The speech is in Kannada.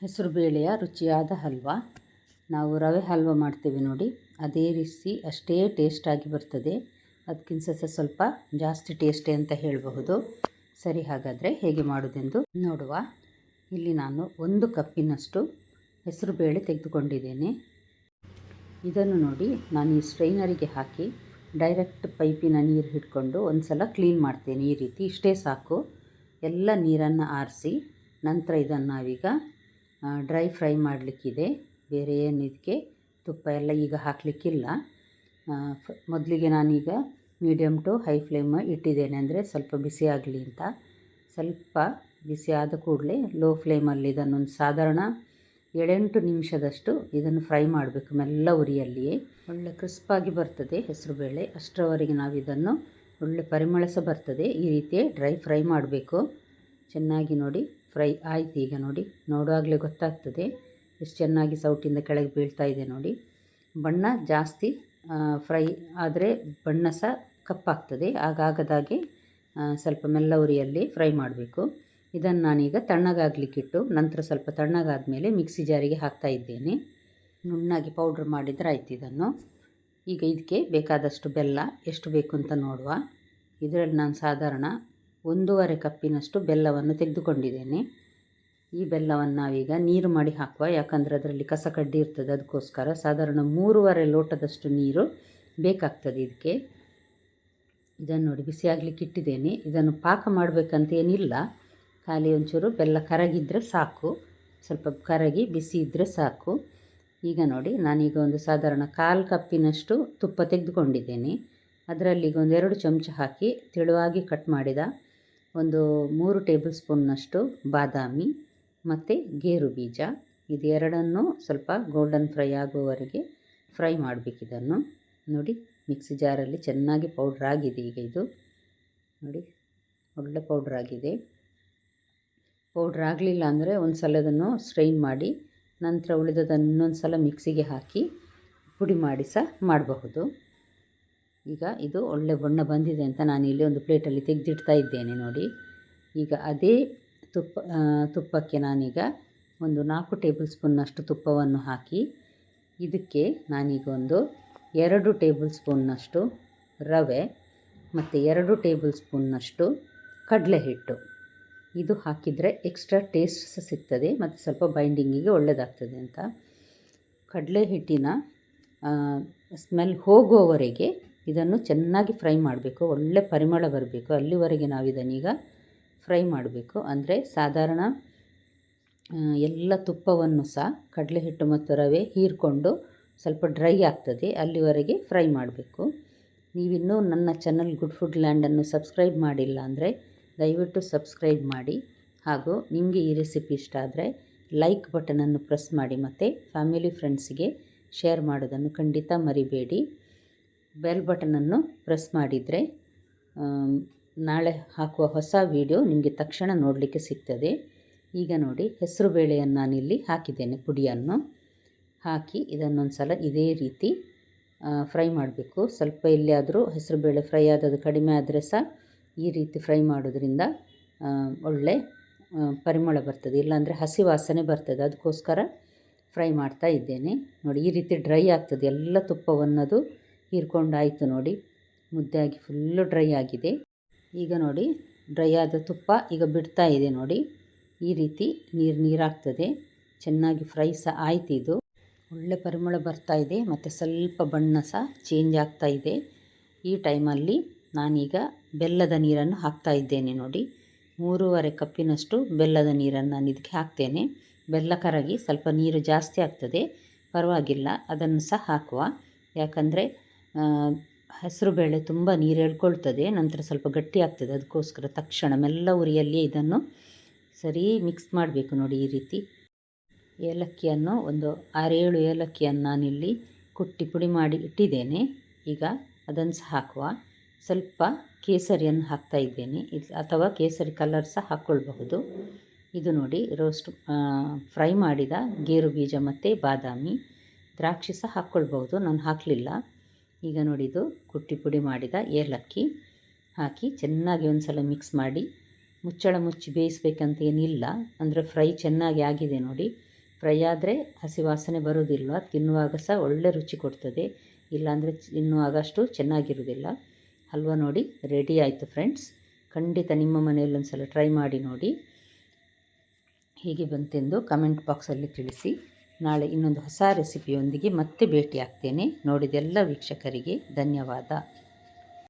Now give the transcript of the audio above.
ಹೆಸರುಬೇಳೆಯ ರುಚಿಯಾದ ಹಲ್ವ. ನಾವು ರವೆ ಹಲ್ವ ಮಾಡ್ತೇವೆ ನೋಡಿ, ಅದೇ ರೀತಿ ಅಷ್ಟೇ ಟೇಸ್ಟಾಗಿ ಬರ್ತದೆ. ಅದಕ್ಕಿಂತ ಸ್ವಲ್ಪ ಜಾಸ್ತಿ ಟೇಸ್ಟೇ ಅಂತ ಹೇಳಬಹುದು. ಸರಿ, ಹಾಗಾದರೆ ಹೇಗೆ ಮಾಡೋದೆಂದು ನೋಡುವ. ಇಲ್ಲಿ ನಾನು 1 ಕಪ್ಪಿನಷ್ಟು ಹೆಸರುಬೇಳೆ ತೆಗೆದುಕೊಂಡಿದ್ದೇನೆ. ಇದನ್ನು ನೋಡಿ, ನಾನು ಈ ಸ್ಟ್ರೈನರಿಗೆ ಹಾಕಿ ಡೈರೆಕ್ಟ್ ಪೈಪಿನ ನೀರು ಹಿಡ್ಕೊಂಡು ಒಂದು ಸಲ ಕ್ಲೀನ್ ಮಾಡ್ತೇನೆ. ಈ ರೀತಿ ಇಷ್ಟೇ ಸಾಕು. ಎಲ್ಲ ನೀರನ್ನು ಆರಿಸಿ ನಂತರ ಇದನ್ನು ನಾವೀಗ ಡ್ರೈ ಫ್ರೈ ಮಾಡಲಿಕ್ಕಿದೆ. ಬೇರೆ ಏನು ಇದಕ್ಕೆ ತುಪ್ಪ ಎಲ್ಲ ಈಗ ಹಾಕಲಿಕ್ಕಿಲ್ಲ. ಮೊದಲಿಗೆ ನಾನೀಗ ಮೀಡಿಯಮ್ ಟು ಹೈ ಫ್ಲೇಮ್ ಇಟ್ಟಿದ್ದೇನೆ, ಅಂದರೆ ಸ್ವಲ್ಪ ಬಿಸಿ ಆಗಲಿ ಅಂತ. ಸ್ವಲ್ಪ ಬಿಸಿ ಆದ ಕೂಡಲೇ ಲೋ ಫ್ಲೇಮಲ್ಲಿ ಇದನ್ನೊಂದು ಸಾಧಾರಣ 7-8 ನಿಮಿಷದಷ್ಟು ಇದನ್ನು ಫ್ರೈ ಮಾಡಬೇಕು. ಮೆಲ್ಲ ಉರಿಯಲ್ಲಿಯೇ ಒಳ್ಳೆ ಕ್ರಿಸ್ಪಾಗಿ ಬರ್ತದೆ ಹೆಸರುಬೇಳೆ. ಅಷ್ಟರವರೆಗೆ ನಾವು ಇದನ್ನು ಒಳ್ಳೆ ಪರಿಮಳ ಸಹ ಬರ್ತದೆ. ಈ ರೀತಿ ಡ್ರೈ ಫ್ರೈ ಮಾಡಬೇಕು. ಚೆನ್ನಾಗಿ ನೋಡಿ ಫ್ರೈ ಆಯಿತು. ಈಗ ನೋಡಿ, ನೋಡುವಾಗಲೇ ಗೊತ್ತಾಗ್ತದೆ ಎಷ್ಟು ಚೆನ್ನಾಗಿ ಸೌಟಿಂದ ಕೆಳಗೆ ಬೀಳ್ತಾ ಇದೆ ನೋಡಿ. ಬಣ್ಣ ಜಾಸ್ತಿ ಫ್ರೈ ಆದರೆ ಬಣ್ಣ ಸಹ ಕಪ್ಪಾಗ್ತದೆ. ಆಗಾಗದಾಗೆ ಸ್ವಲ್ಪ ಮೆಲ್ಲ ಉರಿಯಲ್ಲಿ ಫ್ರೈ ಮಾಡಬೇಕು. ಇದನ್ನು ನಾನೀಗ ತಣ್ಣಗಾಗಲಿಕ್ಕಿಟ್ಟು ನಂತರ ಸ್ವಲ್ಪ ತಣ್ಣಗಾದ ಮೇಲೆ ಮಿಕ್ಸಿ ಜಾರಿಗೆ ಹಾಕ್ತಾ ಇದ್ದೇನೆ. ನುಣ್ಣಾಗಿ ಪೌಡ್ರ್ ಮಾಡಿದರೆ ಆಯ್ತು ಇದನ್ನು. ಈಗ ಇದಕ್ಕೆ ಬೇಕಾದಷ್ಟು ಬೆಲ್ಲ ಎಷ್ಟು ಬೇಕು ಅಂತ ನೋಡುವ. ಇದರಲ್ಲಿ ನಾನು ಸಾಧಾರಣ 1.5 ಕಪ್ಪಿನಷ್ಟು ಬೆಲ್ಲವನ್ನು ತೆಗೆದುಕೊಂಡಿದ್ದೇನೆ. ಈ ಬೆಲ್ಲವನ್ನು ನಾವೀಗ ನೀರು ಮಾಡಿ ಹಾಕುವ, ಯಾಕಂದರೆ ಅದರಲ್ಲಿ ಕಸ ಕಡ್ಡಿ ಇರ್ತದೆ. ಅದಕ್ಕೋಸ್ಕರ ಸಾಧಾರಣ 3.5 ಲೋಟದಷ್ಟು ನೀರು ಬೇಕಾಗ್ತದೆ ಇದಕ್ಕೆ. ಇದನ್ನು ನೋಡಿ ಬಿಸಿಯಾಗಲಿಕ್ಕೆ ಇಟ್ಟಿದ್ದೇನೆ. ಇದನ್ನು ಪಾಕ ಮಾಡಬೇಕಂತ ಏನಿಲ್ಲ, ಖಾಲಿ ಒಂಚೂರು ಬೆಲ್ಲ ಕರಗಿದರೆ ಸಾಕು. ಸ್ವಲ್ಪ ಕರಗಿ ಬಿಸಿ ಇದ್ದರೆ ಸಾಕು. ಈಗ ನೋಡಿ, ನಾನೀಗ ಒಂದು ಸಾಧಾರಣ 1/4 ಕಪ್ಪಿನಷ್ಟು ತುಪ್ಪ ತೆಗೆದುಕೊಂಡಿದ್ದೇನೆ. ಅದರಲ್ಲಿ ಈಗ 2 ಚಮಚ ಹಾಕಿ ತೆಳುವಾಗಿ ಕಟ್ ಮಾಡಿದ ಒಂದು 3 ಟೇಬಲ್ ಸ್ಪೂನ್ನಷ್ಟು ಬಾದಾಮಿ ಮತ್ತು ಗೇರು ಬೀಜ, ಇದು ಎರಡನ್ನೂ ಸ್ವಲ್ಪ ಗೋಲ್ಡನ್ ಫ್ರೈ ಆಗುವವರೆಗೆ ಫ್ರೈ ಮಾಡಬೇಕಿದನ್ನು. ನೋಡಿ, ಮಿಕ್ಸಿ ಜಾರಲ್ಲಿ ಚೆನ್ನಾಗಿ ಪೌಡ್ರ್ ಆಗಿದೆ. ಈಗ ಇದು ನೋಡಿ, ಒಳ್ಳೆ ಪೌಡ್ರ್ ಆಗಿದೆ. ಪೌಡ್ರ್ ಆಗಲಿಲ್ಲ ಅಂದರೆ ಒಂದು ಸಲ ಇದನ್ನು ಸ್ಟ್ರೈನ್ ಮಾಡಿ ನಂತರ ಉಳಿದದನ್ನು ಇನ್ನೊಂದು ಸಲ ಮಿಕ್ಸಿಗೆ ಹಾಕಿ ಪುಡಿ ಮಾಡಿ ಸಹ ಮಾಡಬಹುದು. ಈಗ ಇದು ಒಳ್ಳೆ ಬಣ್ಣ ಬಂದಿದೆ ಅಂತ ನಾನಿಲ್ಲಿ ಒಂದು ಪ್ಲೇಟಲ್ಲಿ ತೆಗೆದಿಡ್ತಾ ಇದ್ದೇನೆ ನೋಡಿ. ಈಗ ಅದೇ ತುಪ್ಪಕ್ಕೆ ನಾನೀಗ ಒಂದು 4 ಟೇಬಲ್ ಸ್ಪೂನ್ನಷ್ಟು ತುಪ್ಪವನ್ನು ಹಾಕಿ ಇದಕ್ಕೆ ನಾನೀಗ ಒಂದು 2 ಟೇಬಲ್ ಸ್ಪೂನ್ನಷ್ಟು ರವೆ ಮತ್ತು 2 ಟೇಬಲ್ ಸ್ಪೂನ್ನಷ್ಟು ಕಡಲೆ ಹಿಟ್ಟು, ಇದು ಹಾಕಿದರೆ ಎಕ್ಸ್ಟ್ರಾ ಟೇಸ್ಟ್ ಸಹ ಸಿಗ್ತದೆ ಮತ್ತು ಸ್ವಲ್ಪ ಬೈಂಡಿಂಗಿಗೆ ಒಳ್ಳೆಯದಾಗ್ತದೆ ಅಂತ. ಕಡಲೆ ಹಿಟ್ಟಿನ ಸ್ಮೆಲ್ ಹೋಗುವವರೆಗೆ ಇದನ್ನು ಚೆನ್ನಾಗಿ ಫ್ರೈ ಮಾಡಬೇಕು. ಒಳ್ಳೆ ಪರಿಮಳ ಬರಬೇಕು, ಅಲ್ಲಿವರೆಗೆ ನಾವು ಇದನ್ನೀಗ ಫ್ರೈ ಮಾಡಬೇಕು. ಅಂದರೆ ಸಾಧಾರಣ ಎಲ್ಲ ತುಪ್ಪವನ್ನು ಸಹ ಕಡಲೆ ಹಿಟ್ಟು ಮತ್ತು ರವೆ ಹೀರಿಕೊಂಡು ಸ್ವಲ್ಪ ಡ್ರೈ ಆಗ್ತದೆ, ಅಲ್ಲಿವರೆಗೆ ಫ್ರೈ ಮಾಡಬೇಕು. ನೀವಿನ್ನೂ ನನ್ನ ಚಾನಲ್ ಗುಡ್ ಫುಡ್ ಲ್ಯಾಂಡನ್ನು ಸಬ್ಸ್ಕ್ರೈಬ್ ಮಾಡಿಲ್ಲ ಅಂದರೆ ದಯವಿಟ್ಟು ಸಬ್ಸ್ಕ್ರೈಬ್ ಮಾಡಿ. ಹಾಗೂ ನಿಮಗೆ ಈ ರೆಸಿಪಿ ಇಷ್ಟ ಆದರೆ ಲೈಕ್ ಬಟನನ್ನು ಪ್ರೆಸ್ ಮಾಡಿ ಮತ್ತು ಫ್ಯಾಮಿಲಿ ಫ್ರೆಂಡ್ಸಿಗೆ ಶೇರ್ ಮಾಡೋದನ್ನು ಖಂಡಿತ ಮರಿಬೇಡಿ. ಬೆಲ್ ಬಟನನ್ನು ಪ್ರೆಸ್ ಮಾಡಿದರೆ ನಾಳೆ ಹಾಕುವ ಹೊಸ ವಿಡಿಯೋ ನಿಮಗೆ ತಕ್ಷಣ ನೋಡಲಿಕ್ಕೆ ಸಿಗ್ತದೆ. ಈಗ ನೋಡಿ, ಹೆಸರು ಬೇಳೆಯನ್ನು ನಾನಿಲ್ಲಿ ಹಾಕಿದ್ದೇನೆ. ಪುಡಿಯನ್ನು ಹಾಕಿ ಇದನ್ನೊಂದು ಸಲ ಇದೇ ರೀತಿ ಫ್ರೈ ಮಾಡಬೇಕು. ಸ್ವಲ್ಪ ಎಲ್ಲಿಯಾದರೂ ಹೆಸರುಬೇಳೆ ಫ್ರೈ ಆದದ್ದು ಕಡಿಮೆ ಆದರೆ ಸಹ ಈ ರೀತಿ ಫ್ರೈ ಮಾಡೋದ್ರಿಂದ ಒಳ್ಳೆ ಪರಿಮಳ ಬರ್ತದೆ, ಇಲ್ಲಾಂದರೆ ಹಸಿ ವಾಸನೆ ಬರ್ತದೆ. ಅದಕ್ಕೋಸ್ಕರ ಫ್ರೈ ಮಾಡ್ತಾ ಇದ್ದೇನೆ. ನೋಡಿ, ಈ ರೀತಿ ಡ್ರೈ ಆಗ್ತದೆ. ಎಲ್ಲ ತುಪ್ಪವನ್ನದು ಹೀರ್ಕೊಂಡಾಯಿತು ನೋಡಿ, ಮುದ್ದೆಯಾಗಿ ಫುಲ್ಲು ಡ್ರೈ ಆಗಿದೆ. ಈಗ ನೋಡಿ, ಡ್ರೈ ಆದ ತುಪ್ಪ ಈಗ ಬಿಡ್ತಾ ಇದೆ ನೋಡಿ. ಈ ರೀತಿ ನೀರಾಗ್ತದೆ. ಚೆನ್ನಾಗಿ ಫ್ರೈ ಸಹ ಆಯ್ತು. ಇದು ಒಳ್ಳೆ ಪರಿಮಳ ಬರ್ತಾ ಇದೆ ಮತ್ತು ಸ್ವಲ್ಪ ಬಣ್ಣ ಸಹ ಚೇಂಜ್ ಆಗ್ತಾ ಇದೆ. ಈ ಟೈಮಲ್ಲಿ ನಾನೀಗ ಬೆಲ್ಲದ ನೀರನ್ನು ಹಾಕ್ತಾ ಇದ್ದೇನೆ ನೋಡಿ. 3.5 ಕಪ್ಪಿನಷ್ಟು ಬೆಲ್ಲದ ನೀರನ್ನು ನಾನು ಇದಕ್ಕೆ ಹಾಕ್ತೇನೆ. ಬೆಲ್ಲ ಕರಗಿ ಸ್ವಲ್ಪ ನೀರು ಜಾಸ್ತಿ ಆಗ್ತದೆ, ಪರವಾಗಿಲ್ಲ, ಅದನ್ನು ಸಹ ಹಾಕುವ. ಯಾಕಂದರೆ ಹೆಸರುಬೇಳೆ ತುಂಬ ನೀರು ಎಳ್ಕೊಳ್ತದೆ, ನಂತರ ಸ್ವಲ್ಪ ಗಟ್ಟಿ ಆಗ್ತದೆ. ಅದಕ್ಕೋಸ್ಕರ ತಕ್ಷಣ ಮೆಲ್ಲ ಉರಿಯಲ್ಲಿ ಇದನ್ನು ಸರಿ ಮಿಕ್ಸ್ ಮಾಡಬೇಕು ನೋಡಿ. ಈ ರೀತಿ ಏಲಕ್ಕಿಯನ್ನು ಒಂದು 6-7 ಏಲಕ್ಕಿಯನ್ನು ನಾನಿಲ್ಲಿ ಕುಟ್ಟಿ ಪುಡಿ ಮಾಡಿ ಇಟ್ಟಿದ್ದೇನೆ. ಈಗ ಅದನ್ನು ಸಹ ಹಾಕುವ. ಸ್ವಲ್ಪ ಕೇಸರಿಯನ್ನು ಹಾಕ್ತಾ ಇದ್ದೇನೆ, ಅಥವಾ ಕೇಸರಿ ಕಲರ್ ಸಹ ಹಾಕ್ಕೊಳ್ಬಹುದು. ಇದು ನೋಡಿ, ರೋಸ್ಟ್ ಫ್ರೈ ಮಾಡಿದ ಗೇರು ಬೀಜ ಮತ್ತು ಬಾದಾಮಿ, ದ್ರಾಕ್ಷಿ ಸಹ ಹಾಕ್ಕೊಳ್ಬಹುದು, ನಾನು ಹಾಕಲಿಲ್ಲ. ಈಗ ನೋಡಿ, ಇದು ಕುಟ್ಟಿ ಪುಡಿ ಮಾಡಿದ ಏಲಕ್ಕಿ ಹಾಕಿ ಚೆನ್ನಾಗಿ ಒಂದು ಸಲ ಮಿಕ್ಸ್ ಮಾಡಿ ಮುಚ್ಚಳ ಮುಚ್ಚಿ ಬೇಯಿಸ್ಬೇಕಂತ ಏನಿಲ್ಲ, ಅಂದರೆ ಫ್ರೈ ಚೆನ್ನಾಗಿ ಆಗಿದೆ ನೋಡಿ. ಫ್ರೈ ಆದರೆ ಹಸಿ ವಾಸನೆ ಬರೋದಿಲ್ಲ, ತಿನ್ನುವಾಗ ಸಹ ಒಳ್ಳೆ ರುಚಿ ಕೊಡ್ತದೆ, ಇಲ್ಲಾಂದರೆ ತಿನ್ನುವಾಗ ಅಷ್ಟು ಚೆನ್ನಾಗಿರೋದಿಲ್ಲ. ಹಲ್ವ ನೋಡಿ ರೆಡಿ ಆಯಿತು ಫ್ರೆಂಡ್ಸ್. ಖಂಡಿತ ನಿಮ್ಮ ಮನೆಯಲ್ಲಿ ಒಂದು ಸಲ ಟ್ರೈ ಮಾಡಿ ನೋಡಿ, ಹೀಗೆ ಬಂತೆಂದು ಕಮೆಂಟ್ ಬಾಕ್ಸಲ್ಲಿ ತಿಳಿಸಿ. ನಾಳೆ ಇನ್ನೊಂದು ಹೊಸ ರೆಸಿಪಿಯೊಂದಿಗೆ ಮತ್ತೆ ಭೇಟಿ ಆಗ್ತೇನೆ. ನೋಡಿದೆಲ್ಲ ವೀಕ್ಷಕರಿಗೆ ಧನ್ಯವಾದ.